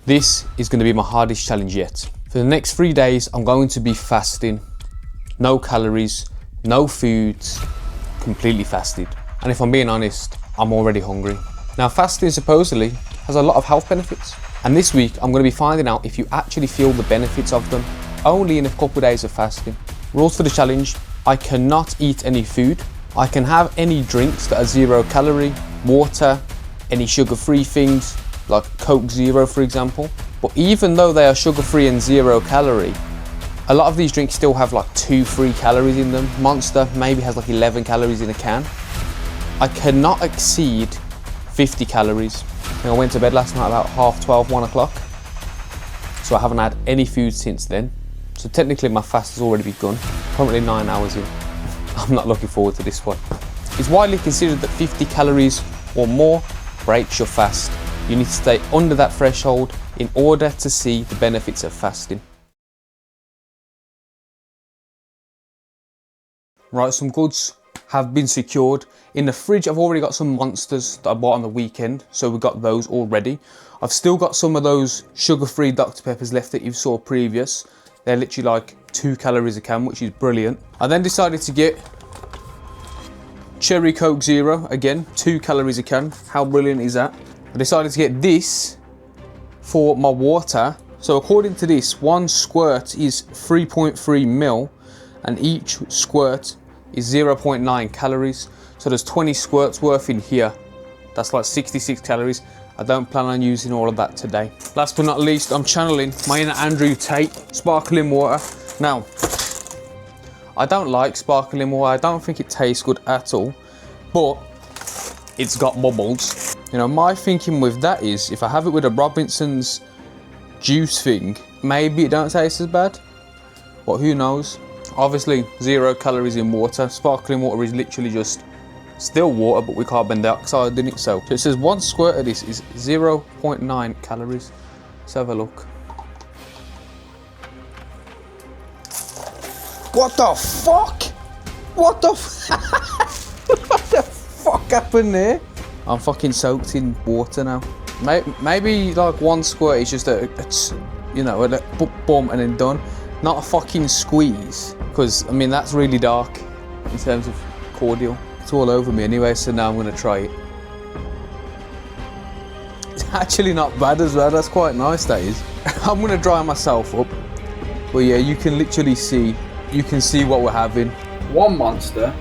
This is going to be my hardest challenge yet. For the next 3 days, I'm going to be fasting. No calories, no foods, completely fasted. And if I'm being honest, I'm already hungry. Now, fasting supposedly has a lot of health benefits. And this week, I'm going to be finding out if you actually feel the benefits of them only in a couple of days of fasting. Rules for the challenge: I cannot eat any food. I can have any drinks that are 0 calorie, water, any sugar-free things, like Coke Zero for example. But even though they are sugar-free and 0 calorie, a lot of these drinks still have like 2-3 calories in them. Monster maybe has like 11 calories in a can. I cannot exceed 50 calories. I went to bed last night about 12:30, 1 o'clock. So I haven't had any food since then. So technically my fast has already begun. Currently 9 hours in. I'm not looking forward to this one. It's widely considered that 50 calories or more breaks your fast. You need to stay under that threshold in order to see the benefits of fasting. Right, some goods have been secured. In the fridge, I've already got some Monsters that I bought on the weekend, so we got those already. I've still got some of those sugar-free Dr. Peppers left that you saw previous. They're literally like 2 calories a can, which is brilliant. I then decided to get Cherry Coke Zero, again, 2 calories a can. How brilliant is that? I decided to get this for my water. So according to this, 1 squirt is 3.3 ml, and each squirt is 0.9 calories. So there's 20 squirts worth in here. That's like 66 calories. I don't plan on using all of that today. Last but not least, I'm channeling my inner Andrew Tate sparkling water. Now, I don't like sparkling water. I don't think it tastes good at all, but it's got bubbles. You know, my thinking with that is, if I have it with a Robinson's juice thing, maybe it don't taste as bad, but who knows? Obviously 0 calories in water. Sparkling water is literally just still water but with carbon dioxide in it. So it says 1 squirt of this is 0.9 calories. Let's have a look. What the fuck? What the what the fuck happened there? I'm fucking soaked in water now. Maybe like 1 squirt is just a you know, a boom and then done. Not a fucking squeeze, because I mean that's really dark in terms of cordial. It's all over me anyway, so now I'm gonna try it. It's actually not bad as well. That's quite nice, that is. I'm gonna dry myself up, but yeah, you can literally see. You can see what we're having. 1 Monster,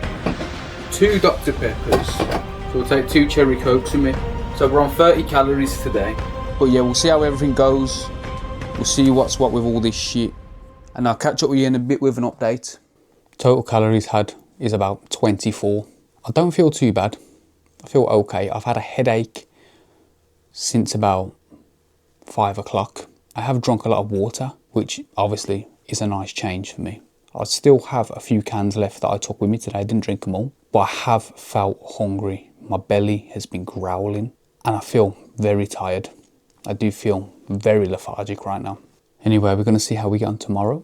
2 Dr. Peppers. So we'll take 2 Cherry Cokes with me. So we're on 30 calories today. But yeah, we'll see how everything goes. We'll see what's what with all this shit. And I'll catch up with you in a bit with an update. Total calories had is about 24. I don't feel too bad. I feel okay. I've had a headache since about 5 o'clock. I have drunk a lot of water, which obviously is a nice change for me. I still have a few cans left that I took with me today. I didn't drink them all, but I have felt hungry. My belly has been growling and I feel very tired. I do feel very lethargic right now. Anyway, we're going to see how we get on tomorrow.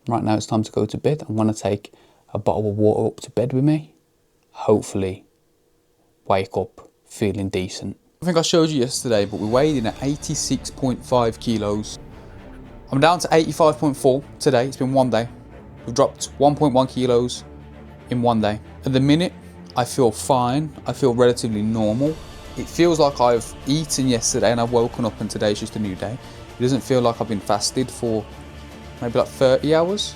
Right now it's time to go to bed. I'm going to take a bottle of water up to bed with me. Hopefully wake up feeling decent. I think I showed you yesterday, but we weighed in at 86.5 kilos. I'm down to 85.4 today. It's been 1 day. We've dropped 1.1 kilos in 1 day. At the minute, I feel fine. I feel relatively normal. It feels like I've eaten yesterday and I've woken up and today's just a new day. It doesn't feel like I've been fasted for maybe like 30 hours.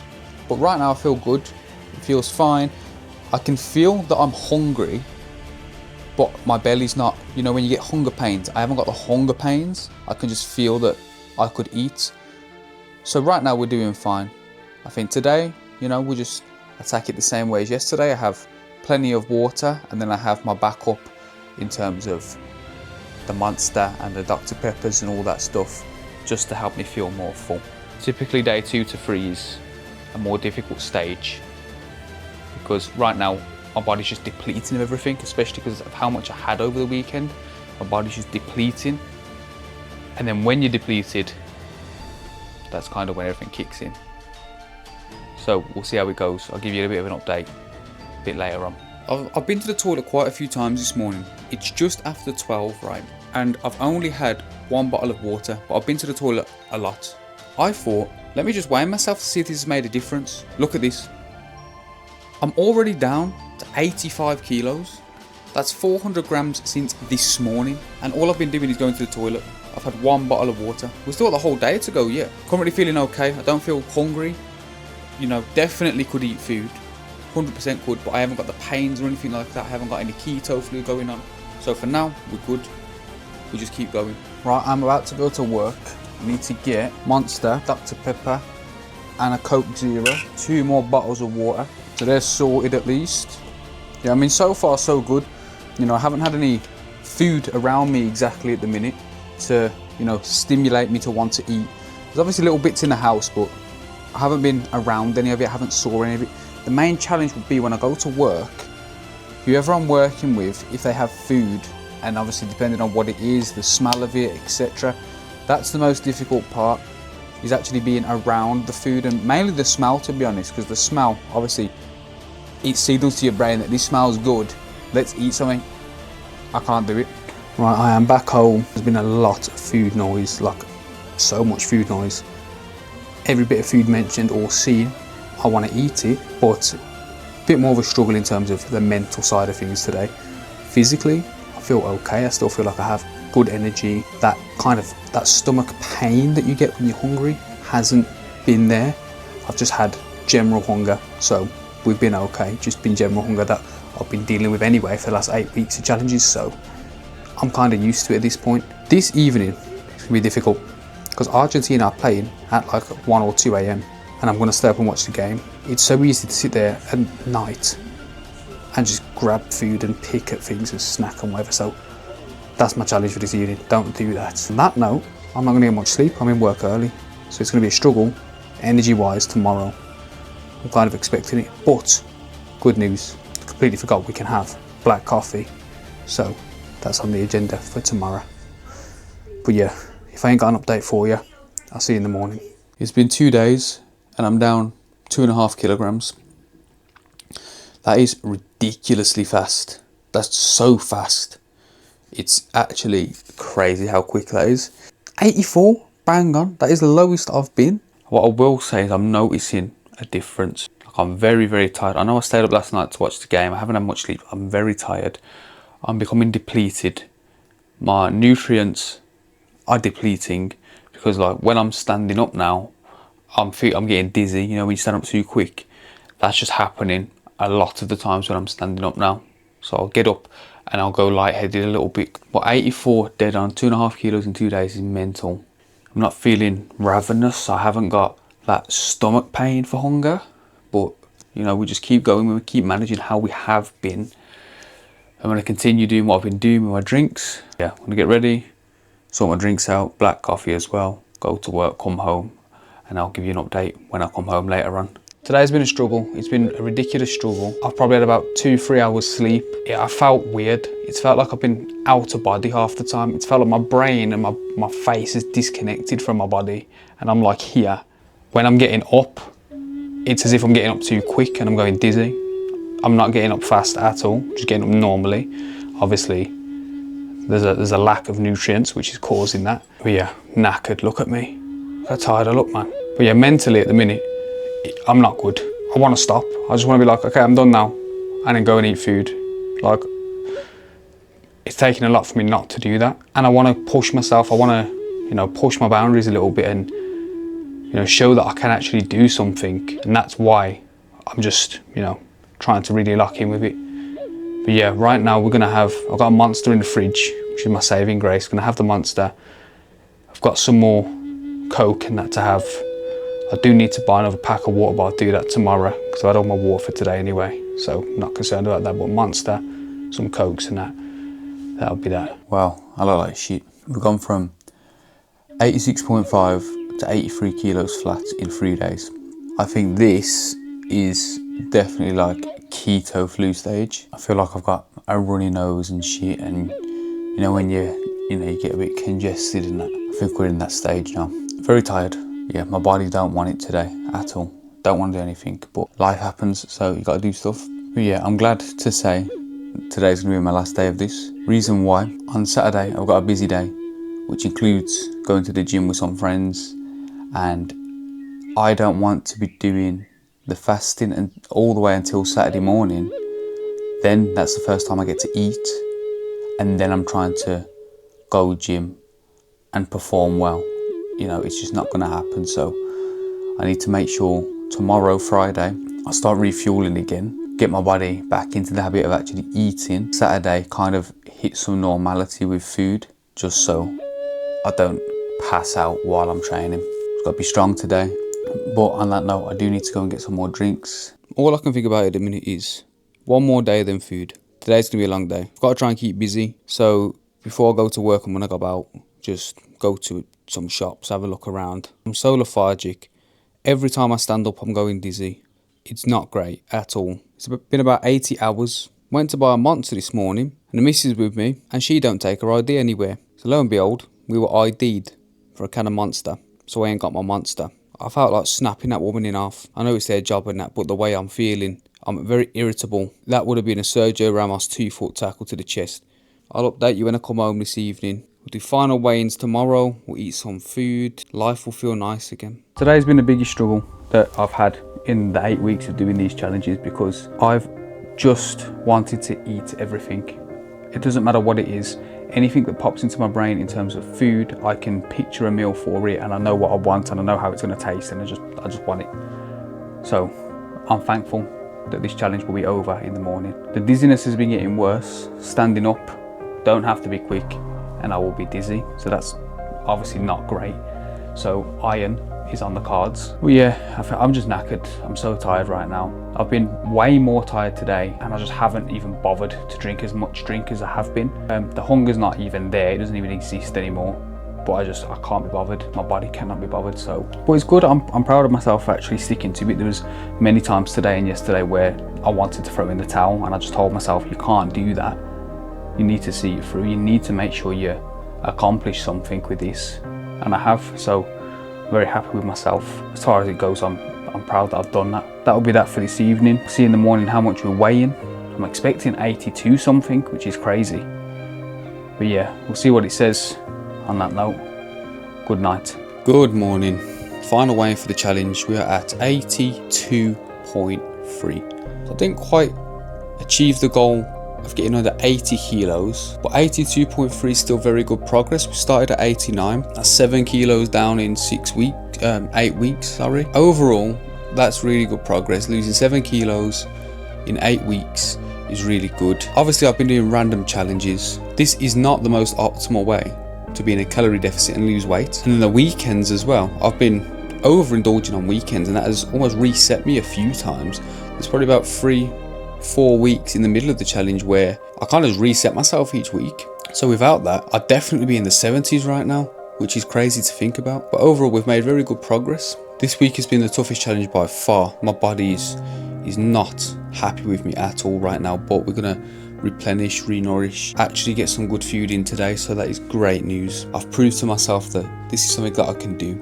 But right now I feel good. It feels fine. I can feel that I'm hungry, but my belly's not. You know, when you get hunger pains, I haven't got the hunger pains. I can just feel that I could eat. So right now we're doing fine. I think today, you know, we'll just attack it the same way as yesterday. I have plenty of water and then I have my backup in terms of the Monster and the Dr. Peppers and all that stuff, just to help me feel more full. Typically day 2 to 3 is a more difficult stage because right now my body's just depleting of everything, especially because of how much I had over the weekend. My body's just depleting, and then when you're depleted, that's kind of when everything kicks in. So we'll see how it goes. I'll give you a bit of an update a bit later on. I've been to the toilet quite a few times this morning. It's just after 12, right? and I've only had one bottle of water, but I've been to the toilet a lot. I thought, let me just weigh myself to see if this has made a difference. Look at this. I'm already down to 85 kilos. That's 400 grams since this morning, and all I've been doing is going to the toilet. I've had one bottle of water. We still got the whole day to go, yeah. Currently feeling okay. I don't feel hungry. You know, definitely could eat food. 100% could, but I haven't got the pains or anything like that. I haven't got any keto flu going on. So for now, we're good. We just keep going. Right, I'm about to go to work. I need to get Monster, Dr. Pepper, and a Coke Zero. 2 more bottles of water. So they're sorted at least. Yeah, I mean, so far so good. You know, I haven't had any food around me exactly at the minute to, you know, stimulate me to want to eat. There's obviously little bits in the house, but I haven't been around any of it. I haven't saw any of it. The main challenge would be when I go to work, whoever I'm working with, if they have food, and obviously depending on what it is, the smell of it, etc. That's the most difficult part, is actually being around the food, and mainly the smell, to be honest, because the smell, obviously, it signals to your brain that this smells good, let's eat something. I can't do it. Right, I am back home. There's been a lot of food noise, like so much food noise. Every bit of food mentioned or seen, I want to eat it, but a bit more of a struggle in terms of the mental side of things today. Physically, I feel okay. I still feel like I have good energy. That kind of, that stomach pain that you get when you're hungry hasn't been there. I've just had general hunger, so we've been okay. Just been general hunger that I've been dealing with anyway for the last 8 weeks of challenges, so I'm kind of used to it at this point. This evening it's gonna be difficult because Argentina are playing at like 1 or 2 a.m. and I'm gonna stay up and watch the game. It's so easy to sit there at night and just grab food and pick at things and snack and whatever, so that's my challenge for this evening. Don't do that. On that note, I'm not gonna get much sleep. I'm in work early, so it's gonna be a struggle energy wise tomorrow. I'm kind of expecting it, but good news, I completely forgot we can have black coffee, so that's on the agenda for tomorrow. But yeah, if I ain't got an update for you, I'll see you in the morning. It's been 2 days and I'm down 2.5 kilograms. That is ridiculously fast. That's so fast. It's actually crazy how quick that is. 84, bang on. That is the lowest I've been. What I will say is I'm noticing a difference. Like, I'm very, very tired. I know I stayed up last night to watch the game. I haven't had much sleep. I'm very tired. I'm becoming depleted. My nutrients are depleting because, like, when I'm standing up now, I'm getting dizzy. You know, when you stand up too quick, that's just happening a lot of the times when I'm standing up now. So I'll get up and I'll go lightheaded a little bit. But 84 dead on 2.5 kilos in 2 days is mental. I'm not feeling ravenous. I haven't got that stomach pain for hunger. But, you know, we just keep going. We keep managing how we have been. I'm going to continue doing what I've been doing with my drinks. Yeah, I'm going to get ready, sort my drinks out, black coffee as well, go to work, come home, and I'll give you an update when I come home later on. Today's been a struggle. It's been a ridiculous struggle. I've probably had about 2-3 hours sleep. Yeah, I felt weird. It's felt like I've been out of body half the time. It's felt like my brain and my face is disconnected from my body, and I'm like here. When I'm getting up, it's as if I'm getting up too quick and I'm going dizzy. I'm not getting up fast at all, just getting up normally. Obviously, there's a lack of nutrients which is causing that. But yeah, knackered, look at me. Look how tired I look, man. But yeah, mentally at the minute, I'm not good. I want to stop. I just want to be like, okay, I'm done now, and then go and eat food. Like, it's taking a lot for me not to do that. And I want to push myself. I want to, you know, push my boundaries a little bit and, you know, show that I can actually do something. And that's why I'm just, you know, trying to really lock in with it. But yeah, right now I've got a Monster in the fridge, which is my saving grace. I'm gonna have the Monster. I've got some more Coke and that to have. I do need to buy another pack of water, but I'll do that tomorrow because I had all my water for today anyway, so not concerned about that. But Monster, some Cokes and that'll be that. Wow, I look like shit. We've gone from 86.5 to 83 kilos flat in 3 days. I think this is definitely like keto flu stage. I feel like I've got a runny nose and shit, and you know when you get a bit congested and that. I think we're in that stage now. Very tired. Yeah, my body don't want it today at all. Don't want to do anything, but life happens, so you got to do stuff. But yeah, I'm glad to say today's gonna be my last day of this. Reason why, on Saturday I've got a busy day, which includes going to the gym with some friends, and I don't want to be doing the fasting and all the way until Saturday morning. Then that's the first time I get to eat, and then I'm trying to go gym and perform well. You know, it's just not gonna happen. So I need to make sure tomorrow, Friday, I start refueling again, get my body back into the habit of actually eating. Saturday, kind of hit some normality with food, just so I don't pass out while I'm training. It's got to be strong today. But on that note, I do need to go and get some more drinks. All I can think about at the minute is one more day than food. Today's gonna be a long day. I've got to try and keep busy. So before I go to work, I'm gonna go out, just go to some shops, have a look around. I'm so lethargic. Every time I stand up, I'm going dizzy. It's not great at all. It's been about 80 hours. Went to buy a Monster this morning, and the missus with me, and she don't take her ID anywhere. So lo and behold, we were ID'd for a can of Monster, so I ain't got my Monster. I felt like snapping that woman in half. I know it's their job and that, but the way I'm feeling, I'm very irritable. That would have been a Sergio Ramos 2-foot tackle to the chest. I'll update you when I come home this evening. We'll do final weigh-ins tomorrow, we'll eat some food, life will feel nice again. Today's been the biggest struggle that I've had in the 8 weeks of doing these challenges, because I've just wanted to eat everything. It doesn't matter what it is, anything that pops into my brain in terms of food, I can picture a meal for it, and I know what I want and I know how it's going to taste, and I just want it. So I'm thankful that this challenge will be over in the morning. The dizziness has been getting worse. Standing up, don't have to be quick, and I will be dizzy, so that's obviously not great. So iron is on the cards. Well, yeah, I'm just knackered. I'm so tired right now. I've been way more tired today, and I just haven't even bothered to drink as much drink as I have been. The hunger's not even there, it doesn't even exist anymore, but I can't be bothered. My body cannot be bothered. So, but it's good. I'm proud of myself for actually sticking to it. There was many times today and yesterday where I wanted to throw in the towel, and I just told myself, you can't do that. You need to see it through. You need to make sure you accomplish something with this, and I have. So very happy with myself. As far as it goes, I'm proud that I've done that. That'll be that for this evening. See in the morning how much we're weighing. I'm expecting 82 something, which is crazy. But yeah, we'll see what it says. On that note, good night. Good morning. Final weigh for the challenge. We are at 82.3. I didn't quite achieve the goal of getting under 80 kilos, but 82.3 is still very good progress. We started at 89. That's 7 kilos down in 8 weeks, sorry. Overall, that's really good progress. Losing 7 kilos in 8 weeks is really good. Obviously, I've been doing random challenges. This is not the most optimal way to be in a calorie deficit and lose weight. And then the weekends as well. I've been overindulging on weekends, and that has almost reset me a few times. There's probably about 3-4 weeks in the middle of the challenge where I kind of reset myself each week. So without that, I'd definitely be in the 70s right now, which is crazy to think about. But overall, we've made very good progress. This week has been the toughest challenge by far. My body is not happy with me at all right now, but we're gonna replenish, re-nourish, actually get some good food in today, so that is great news. I've proved to myself that this is something that I can do.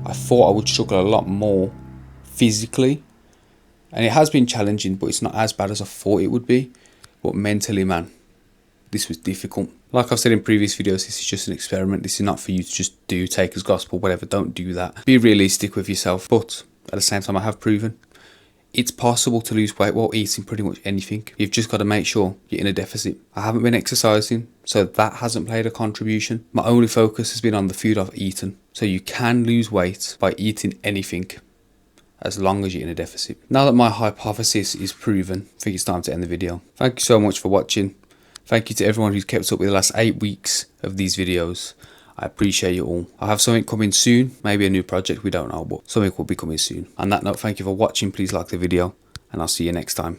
I thought I would struggle a lot more physically, and it has been challenging, but it's not as bad as I thought it would be. But mentally, man, this was difficult. Like I've said in previous videos, this is just an experiment. This is not for you to just take as gospel, whatever. Don't do that. Be realistic with yourself. But at the same time, I have proven it's possible to lose weight while eating pretty much anything. You've just got to make sure you're in a deficit. I haven't been exercising, so that hasn't played a contribution. My only focus has been on the food I've eaten. So you can lose weight by eating anything, as long as you're in a deficit. Now that my hypothesis is proven, I think it's time to end the video. Thank you so much for watching. Thank you to everyone who's kept up with the last 8 weeks of these videos. I appreciate you all. I have something coming soon, maybe a new project, we don't know, but something will be coming soon. On that note, thank you for watching. Please like the video, and I'll see you next time.